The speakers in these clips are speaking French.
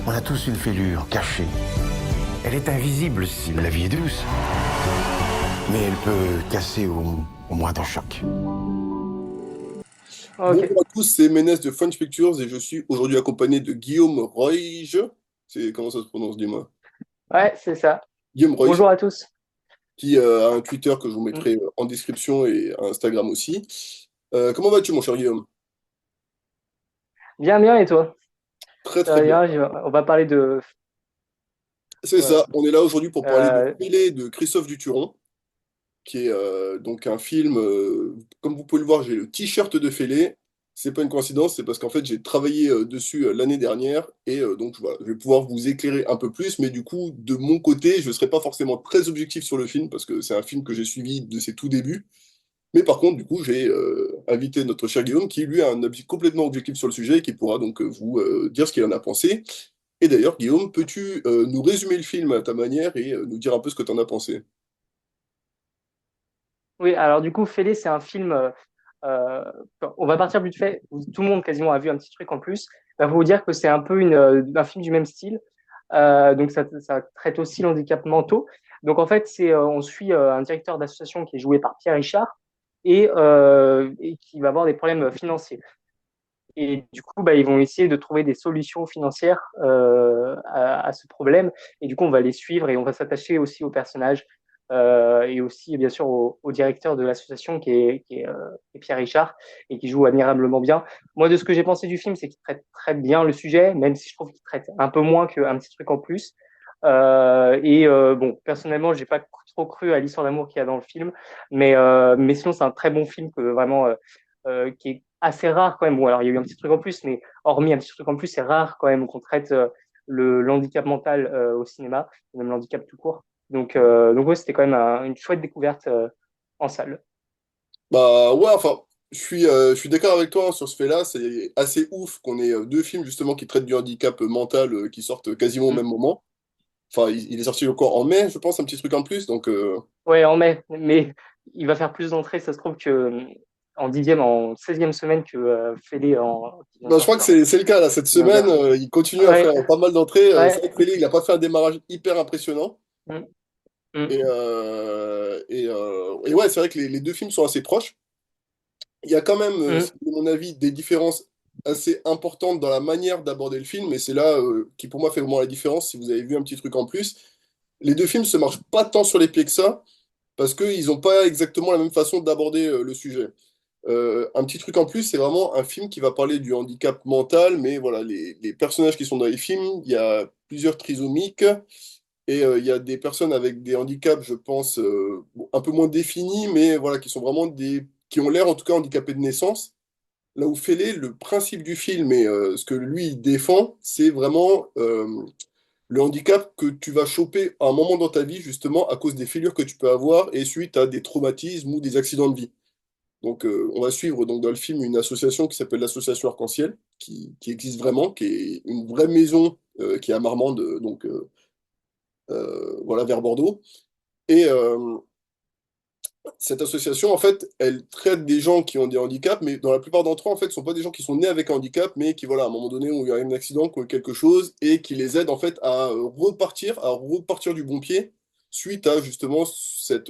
On a tous une fêlure cachée. Elle est invisible si la vie est douce. Mais elle peut casser au moindre choc. Ok. Bonjour à tous, c'est Ménès de French Pictures et je suis aujourd'hui accompagné de Guillaume Roige. C'est comment ça se prononce, dis-moi? Ouais, c'est ça. Guillaume Roige, Bonjour à tous. qui a un Twitter que je vous Mm. mettrai en description et un Instagram aussi. Comment vas-tu, mon cher Guillaume? Bien, bien, et toi? Très Ça très va bien. bien, on va parler de... C'est Voilà. ça, on est là aujourd'hui pour parler de Euh, Fêlé de Christophe Duturon, qui est donc un film, comme vous pouvez le voir, j'ai le t-shirt de Fêlé. C'est pas une coïncidence, c'est parce qu'en fait j'ai travaillé dessus l'année dernière et donc voilà, je vais pouvoir vous éclairer un peu plus, mais du coup de mon côté je ne serai pas forcément très objectif sur le film parce que c'est un film que j'ai suivi de ses tout débuts, mais par contre du coup j'ai invité notre cher Guillaume qui lui a un avis complètement objectif sur le sujet et qui pourra donc vous dire ce qu'il en a pensé. Et d'ailleurs Guillaume, peux-tu nous résumer le film à ta manière et nous dire un peu ce que tu en as pensé? oui, alors du coup, Fêlé, c'est un film... euh, on va partir du fait où tout le monde quasiment a vu un petit truc en plus. Il faut vous dire que c'est un peu un film du même style. Donc ça traite aussi l'handicap mentaux. Donc en fait, on suit un directeur d'association qui est joué par Pierre Richard et qui va avoir des problèmes financiers. Et du coup, bah, ils vont essayer de trouver des solutions financières à ce problème. Et du coup, on va les suivre et on va s'attacher aussi aux personnages et aussi, bien sûr, au directeur de l'association qui est Pierre Richard et qui joue admirablement bien. Moi, de ce que j'ai pensé du film, c'est qu'il traite très bien le sujet, même si je trouve qu'il traite un peu moins qu'un petit truc en plus. Bon, personnellement, j'ai pas trop cru à l'histoire d'amour qu'il y a dans le film, mais sinon, c'est un très bon film que vraiment qui est assez rare quand même. Bon, alors il y a eu un petit truc en plus, mais hormis un petit truc en plus, c'est rare quand même qu'on traite le handicap mental au cinéma, même l'handicap tout court. Donc ouais, c'était quand même une chouette découverte en salle. Bah ouais, enfin, je suis d'accord avec toi hein, sur ce fait-là. C'est assez ouf qu'on ait deux films justement qui traitent du handicap mental qui sortent quasiment au Mm. même moment. Enfin, il est sorti encore en mai, je pense, un petit truc en plus. Donc, Ouais, en mai, mais il va faire plus d'entrées, ça se trouve que en 10e, en 16e semaine que Félé qui vient de bah, je crois que sortir. c'est le cas là. Cette Qui vient semaine, de... il continue à faire Ouais, pas mal d'entrées. C'est vrai ouais. que Félix, il a pas fait un démarrage hyper impressionnant. Mm, Et, mm, et ouais, c'est vrai que les deux films sont assez proches. Il y a quand même, mm. à mon avis, des différences assez importantes dans la manière d'aborder le film, et c'est là qui pour moi fait vraiment la différence. Si vous avez vu un petit truc en plus, les deux films se marchent pas tant sur les pieds que ça, parce qu'ils n'ont pas exactement la même façon d'aborder le sujet. Un petit truc en plus, c'est vraiment un film qui va parler du handicap mental, mais voilà, les personnages qui sont dans les films, il y a plusieurs trisomiques, et il y a des personnes avec des handicaps, je pense, bon, un peu moins définis, mais voilà, qui sont vraiment qui ont l'air en tout cas handicapés de naissance. Là où Fellé, le principe du film et ce que lui il défend, c'est vraiment le handicap que tu vas choper à un moment dans ta vie, justement, à cause des fêlures que tu peux avoir et suite à des traumatismes ou des accidents de vie. Donc, on va suivre donc, dans le film une association qui s'appelle l'Association Arc-en-Ciel, qui existe vraiment, qui est une vraie maison qui est à Marmande, donc voilà, vers Bordeaux. Et cette association, en fait, elle traite des gens qui ont des handicaps, mais dans la plupart d'entre eux, en fait, ce ne sont pas des gens qui sont nés avec un handicap, mais qui, voilà, à un moment donné, ont eu un accident, qui ont eu quelque chose, et qui les aide, en fait, à repartir du bon pied, suite à, justement, cette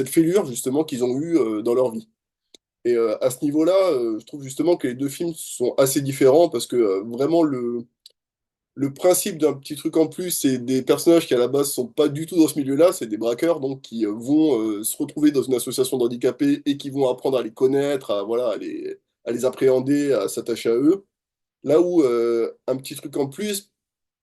fêlure, justement, qu'ils ont eue dans leur vie. Et à ce niveau-là, je trouve justement que les deux films sont assez différents, parce que vraiment, le principe d'un petit truc en plus, c'est des personnages qui à la base sont pas du tout dans ce milieu-là, c'est des braqueurs donc qui vont se retrouver dans une association d'handicapés et qui vont apprendre à les connaître, à voilà, à les appréhender, à s'attacher à eux. Là où un petit truc en plus,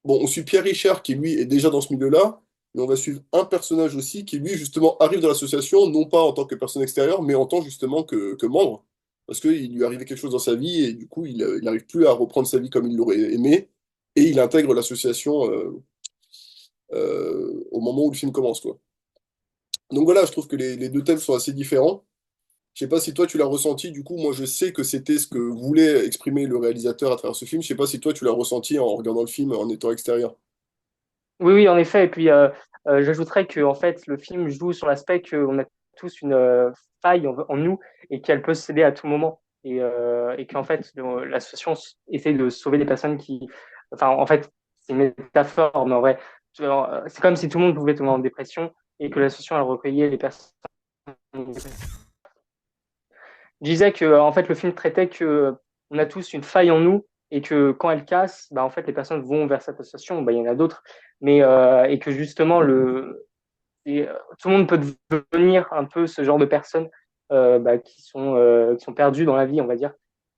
bon, on suit Pierre Richard qui lui est déjà dans ce milieu-là, mais on va suivre un personnage aussi qui lui justement arrive dans l'association, non pas en tant que personne extérieure, mais en tant justement que membre, parce qu'il lui arrivait quelque chose dans sa vie et du coup il n'arrive plus à reprendre sa vie comme il l'aurait aimé, et il intègre l'association au moment où le film commence, quoi. Donc voilà, je trouve que les deux thèmes sont assez différents. Je sais pas si toi tu l'as ressenti, du coup, moi je sais que c'était ce que voulait exprimer le réalisateur à travers ce film. Je sais pas si toi tu l'as ressenti en regardant le film en étant extérieur. Oui, oui, en effet. Et puis, j'ajouterais que en fait, le film joue sur l'aspect qu'on a tous une faille en nous et qu'elle peut céder à tout moment. et qu'en fait, l'association essaie de sauver des personnes qui. Enfin, en fait, c'est une métaphore, mais en vrai, c'est comme si tout le monde pouvait tomber en dépression et que l'association, elle recueillait les personnes. Je disais que en fait le film traitait que on a tous une faille en nous et que quand elle casse, bah, en fait les personnes vont vers cette association. Bah, il y en a d'autres, mais et que justement tout le monde peut devenir un peu ce genre de personnes bah, qui sont perdues dans la vie, on va dire.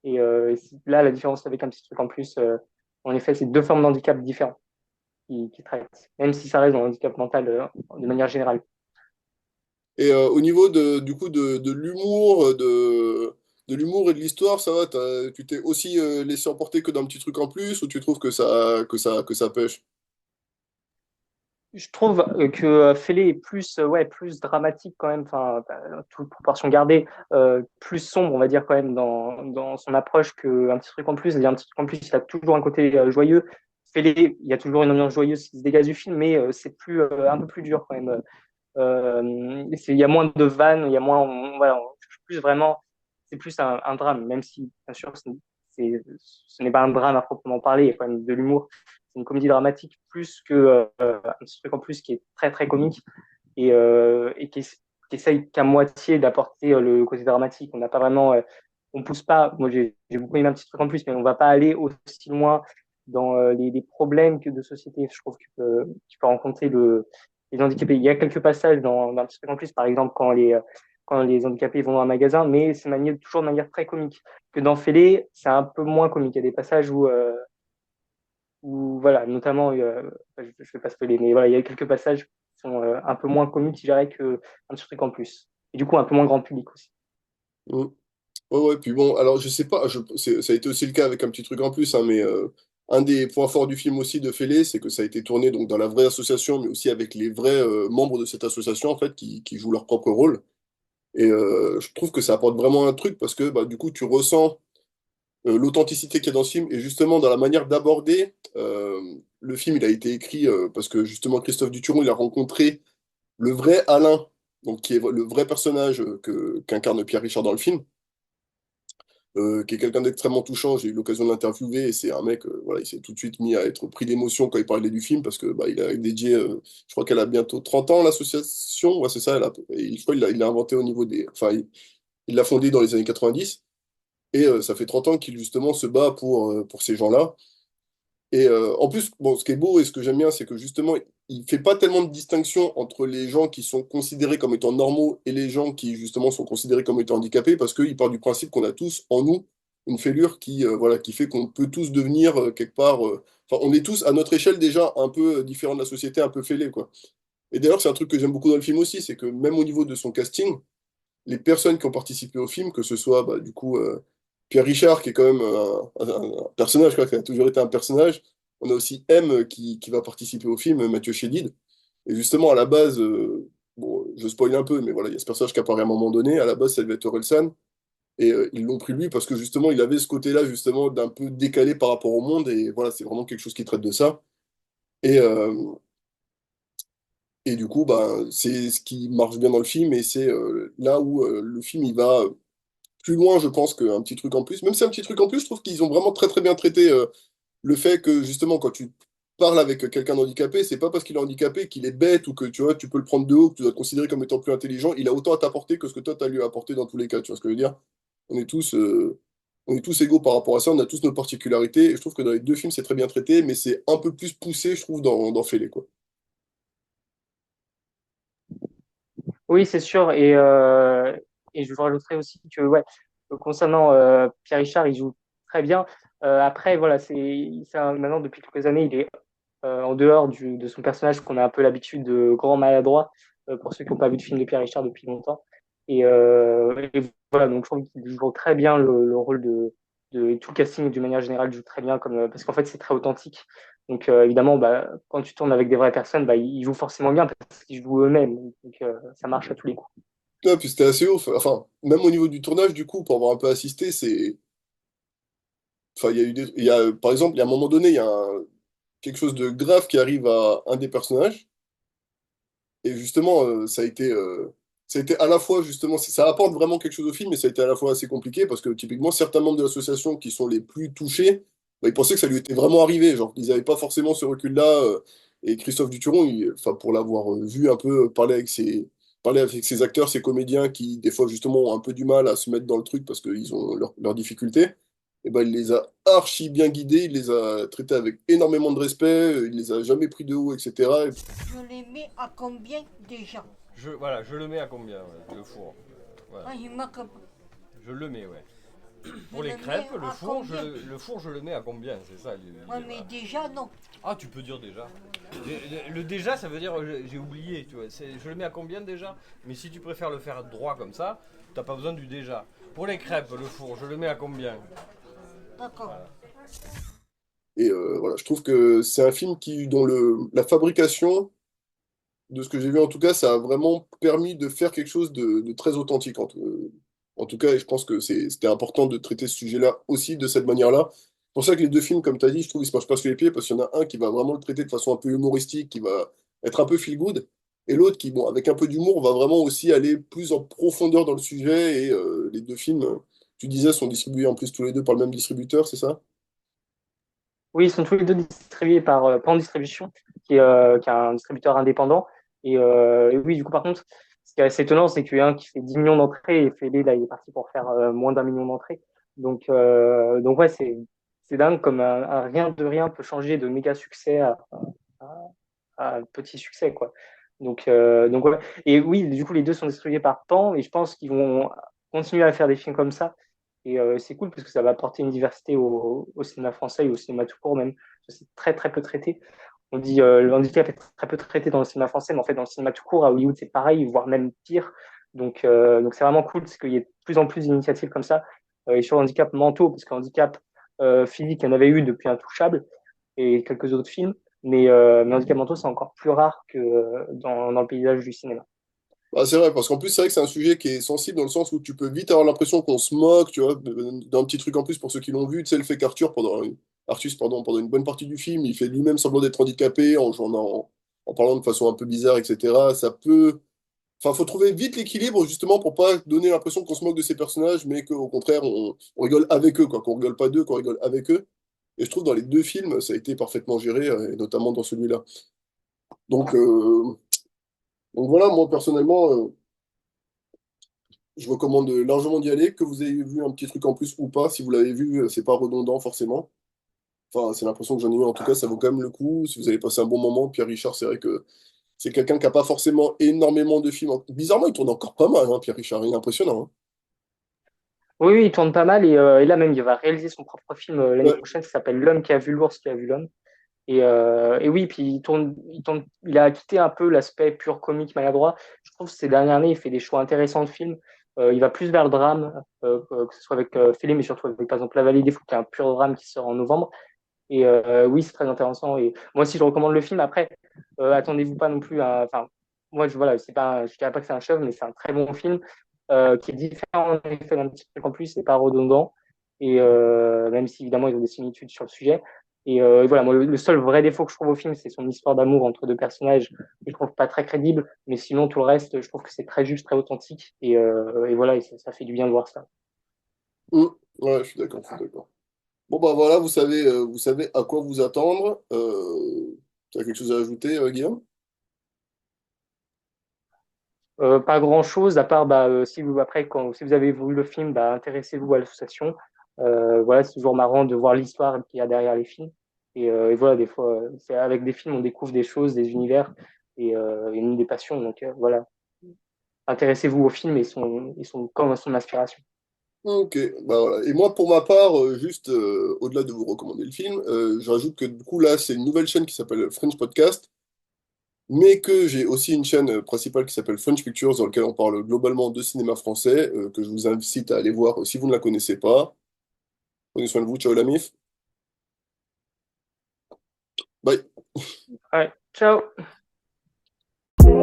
Là, la différence avec un petit truc en plus, en effet, c'est deux formes d'handicap différents qui traitent, même si ça reste dans le handicap mental de manière générale. Et au niveau du coup de l'humour, de l'humour et de l'histoire, ça va, tu t'es aussi laissé emporter que d'un petit truc en plus, ou tu trouves que ça pêche? Je trouve que Fellé est plus, ouais, plus dramatique quand même, enfin, toute proportion gardée, plus sombre, on va dire quand même dans son approche qu'un petit truc en plus. C'est-à-dire un petit truc en plus, il a toujours un côté joyeux. Fellé, il y a toujours une ambiance joyeuse qui se dégage du film, mais c'est un peu plus dur quand même. Il y a moins de vannes, il y a moins, voilà, plus vraiment, c'est plus un drame, même si bien sûr ce n'est pas un drame à proprement parler, il y a quand même de l'humour. C'est une comédie dramatique plus que un petit truc en plus qui est très très comique et qui essaye qu'à moitié d'apporter le côté dramatique. On n'a pas vraiment, on pousse pas. Moi j'ai beaucoup aimé un petit truc en plus, mais on va pas aller aussi loin dans les problèmes que de société. Je trouve que tu peux rencontrer les handicapés. Il y a quelques passages dans un petit truc en plus, par exemple quand les handicapés vont dans un magasin, mais c'est toujours de manière très comique. Que dans Félé, c'est un peu moins comique. Il y a des passages où voilà, notamment, je ne vais pas spoiler, mais voilà, il y a quelques passages qui sont un peu moins comiques, je dirais, qu'un petit truc en plus. Et du coup, un peu moins grand public aussi. Mm. Ouais, ouais, puis bon, alors je sais pas, ça a été aussi le cas avec un petit truc en plus, hein, mais un des points forts du film aussi de Fellé, c'est que ça a été tourné donc dans la vraie association, mais aussi avec les vrais membres de cette association, en fait, qui jouent leur propre rôle. Et je trouve que ça apporte vraiment un truc parce que bah, du coup, tu ressens l'authenticité qu'il y a dans ce film et justement dans la manière d'aborder. Le film, il a été écrit parce que justement Christophe Duturon, il a rencontré le vrai Alain, donc qui est le vrai personnage qu'incarne Pierre Richard dans le film, qui est quelqu'un d'extrêmement touchant. J'ai eu l'occasion de l'interviewer et c'est un mec, voilà, il s'est tout de suite mis à être pris d'émotion quand il parlait du film parce que bah, il a dédié, je crois qu'elle a bientôt 30 ans l'association, ouais, c'est ça, je crois qu'il l'a inventé au niveau des, enfin, il l'a fondé dans les années 90. Et ça fait 30 ans qu'il justement se bat pour ces gens-là. Et en plus, bon, ce qui est beau et ce que j'aime bien, c'est que justement, il fait pas tellement de distinction entre les gens qui sont considérés comme étant normaux et les gens qui justement sont considérés comme étant handicapés, parce qu'il part du principe qu'on a tous en nous une fêlure voilà, qui fait qu'on peut tous devenir quelque part. Enfin, on est tous à notre échelle déjà un peu différents de la société, un peu fêlés, quoi. Et d'ailleurs, c'est un truc que j'aime beaucoup dans le film aussi, c'est que même au niveau de son casting, les personnes qui ont participé au film, que ce soit bah, du coup Pierre Richard, qui est quand même un personnage, quoi, qui a toujours été un personnage. On a aussi M qui va participer au film, Mathieu Chédid. Et justement, à la base, bon, je spoil un peu, mais voilà, il y a ce personnage qui apparaît à un moment donné. À la base, ça devait être Orelsan. Et ils l'ont pris lui parce que justement, il avait ce côté-là, justement, d'un peu décalé par rapport au monde. Et voilà, c'est vraiment quelque chose qui traite de ça. Et, et du coup, bah, c'est ce qui marche bien dans le film. Et c'est là où le film, il va plus loin, je pense, qu'un petit truc en plus. Même si un petit truc en plus, je trouve qu'ils ont vraiment très très bien traité le fait que justement, quand tu parles avec quelqu'un d'handicapé, c'est pas parce qu'il est handicapé qu'il est bête ou que tu vois, tu peux le prendre de haut, que tu dois te considérer comme étant plus intelligent. Il a autant à t'apporter que ce que toi, tu as lui à apporter dans tous les cas. Tu vois ce que je veux dire? On est tous, euh, on est tous égaux par rapport à ça, on a tous nos particularités. Et je trouve que dans les deux films, c'est très bien traité, mais c'est un peu plus poussé, je trouve, dans Fêlé, quoi. Oui, c'est sûr. Et je vous rajouterais aussi que, ouais, concernant Pierre Richard, il joue très bien. Après, voilà, maintenant, depuis quelques années, il est en dehors de son personnage qu'on a un peu l'habitude de grand maladroit, pour ceux qui n'ont pas vu de film de Pierre Richard depuis longtemps. Et voilà, donc je trouve qu'il joue très bien le rôle de tout le casting d'une manière générale joue très bien parce qu'en fait c'est très authentique. Donc évidemment, bah, quand tu tournes avec des vraies personnes, bah, ils jouent forcément bien parce qu'ils jouent eux-mêmes. Donc ça marche à tous les coups. Ouais, puis c'était assez ouf. Enfin, même au niveau du tournage, du coup, pour avoir un peu assisté, c'est. Enfin, par exemple, il y a un moment donné, il y a quelque chose de grave qui arrive à un des personnages. Et justement, ça a été à la fois, justement, ça apporte vraiment quelque chose au film, mais ça a été à la fois assez compliqué parce que, typiquement, certains membres de l'association qui sont les plus touchés, bah, ils pensaient que ça lui était vraiment arrivé. Genre, ils n'avaient pas forcément ce recul-là. Et Christophe Duturon, enfin, pour l'avoir vu un peu parler avec ses acteurs, ses comédiens qui, des fois, justement, ont un peu du mal à se mettre dans le truc parce qu'ils ont leurs difficultés, et ben, il les a archi bien guidés, il les a traités avec énormément de respect, il les a jamais pris de haut, etc. Je les mets à combien déjà? Voilà, je le mets à combien, ouais, le four. Voilà. Ah, il manque pas. Je le mets, ouais. Je Pour les le crêpes, mets le à four, combien? le four, je le mets à combien? C'est ça l'idée, Ouais, mais voilà. déjà, non. Ah, tu peux dire déjà. Le déjà, ça veut dire j'ai oublié, tu vois. Je le mets à combien déjà? Mais si tu préfères le faire droit comme ça, t'as pas besoin du déjà. Pour les crêpes, le four, je le mets à combien? D'accord. Et voilà, je trouve que c'est un film dont la fabrication, de ce que j'ai vu en tout cas, ça a vraiment permis de faire quelque chose de très authentique en tout cas, et je pense que c'était important de traiter ce sujet-là aussi de cette manière-là. C'est pour ça que les deux films, comme tu as dit, je trouve qu'ils se marchent pas sur les pieds, parce qu'il y en a un qui va vraiment le traiter de façon un peu humoristique, qui va être un peu feel good, et l'autre qui, bon, avec un peu d'humour, va vraiment aussi aller plus en profondeur dans le sujet, et les deux films, tu disais, sont distribués en plus tous les deux par le même distributeur, c'est ça? Oui, ils sont tous les deux distribués par Pan Distribution, qui est un distributeur indépendant. Et oui, du coup, par contre, ce qui est assez étonnant, c'est qu'il y a un qui fait 10 millions d'entrées et Fellé, là, il est parti pour faire moins d'un million d'entrées. Donc ouais, c'est dingue comme un rien de rien peut changer de méga succès à, à un petit succès, quoi. Donc ouais. Et oui, du coup, les deux sont distribués par Pan et je pense qu'ils vont continuer à faire des films comme ça. Et c'est cool parce que ça va apporter une diversité au cinéma français et au cinéma tout court même. C'est très très peu traité. On dit le handicap est très peu traité dans le cinéma français, mais en fait dans le cinéma tout court, à Hollywood c'est pareil, voire même pire. Donc c'est vraiment cool parce qu'il y a de plus en plus d'initiatives comme ça. Et sur le handicap mentaux, parce que handicap physique, il y en avait eu depuis Intouchable et quelques autres films, mais handicap mentaux c'est encore plus rare que dans le paysage du cinéma. Bah, c'est vrai, parce qu'en plus, c'est vrai que c'est un sujet qui est sensible dans le sens où tu peux vite avoir l'impression qu'on se moque, tu vois, d'un petit truc en plus pour ceux qui l'ont vu, tu sais, le fait qu'Arthur, Artus, pardon, pendant une bonne partie du film, il fait lui-même semblant d'être handicapé en parlant de façon un peu bizarre, etc. Ça peut. Enfin, faut trouver vite l'équilibre, justement, pour pas donner l'impression qu'on se moque de ces personnages, mais qu'au contraire, on rigole avec eux, quoi, qu'on rigole pas d'eux, qu'on rigole avec eux. Et je trouve dans les deux films, ça a été parfaitement géré, et notamment dans celui-là. Donc, euh, donc voilà, moi, personnellement. Je recommande largement d'y aller, que vous ayez vu un petit truc en plus ou pas. Si vous l'avez vu, c'est pas redondant forcément. Enfin, c'est l'impression que j'en ai eu. En tout cas, ça vaut quand même le coup. Si vous avez passé un bon moment, Pierre Richard, c'est vrai que c'est quelqu'un qui a pas forcément énormément de films. Bizarrement, il tourne encore pas mal, hein, Pierre Richard. Il est impressionnant. Oui, oui, il tourne pas mal et là même il va réaliser son propre film Hein. l'année Ouais. prochaine, ça s'appelle L'homme qui a vu l'ours qui a vu l'homme. Et oui, puis il a quitté un peu l'aspect pur comique maladroit. Je trouve que ces dernières années, il fait des choix intéressants de films. Il va plus vers le drame, que ce soit avec Fellé, mais surtout avec par exemple La Vallée des Fous, qui est un pur drame qui sort en novembre. Et oui, c'est très intéressant. Et moi aussi, je recommande le film. Après, attendez-vous pas non plus à. Enfin, moi, voilà, c'est pas, je dirais pas que c'est un chef, mais c'est un très bon film qui est différent en effet d'un petit truc en plus, c'est pas redondant. Et même si évidemment ils ont des similitudes sur le sujet. Et voilà, moi, le seul vrai défaut que je trouve au film, c'est son histoire d'amour entre deux personnages que je trouve pas très crédible. Mais sinon, tout le reste, je trouve que c'est très juste, très authentique. Et voilà, et ça fait du bien de voir ça. Hum. Ouais, je suis d'accord, je suis d'accord. Bon, bah voilà, vous savez à quoi vous attendre. Tu as quelque chose à ajouter, Guillaume? Pas grand-chose, à part si vous après si vous avez vu le film, intéressez-vous à l'association. Voilà, c'est toujours marrant de voir l'histoire qu'il y a derrière les films. Et voilà, des fois, c'est avec des films, on découvre des choses, des univers et une des passions. Donc voilà, intéressez-vous au film comme à son inspiration. Ok, bah voilà. Et moi, pour ma part, juste au-delà de vous recommander le film, je rajoute que du coup, là, c'est une nouvelle chaîne qui s'appelle French Podcast, mais que j'ai aussi une chaîne principale qui s'appelle French Pictures, dans laquelle on parle globalement de cinéma français, que je vous incite à aller voir si vous ne la connaissez pas. Prenez soin de vous, ciao la mif. Bye. Ouais, ciao! You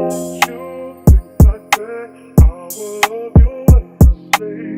like that, I will love you endlessly.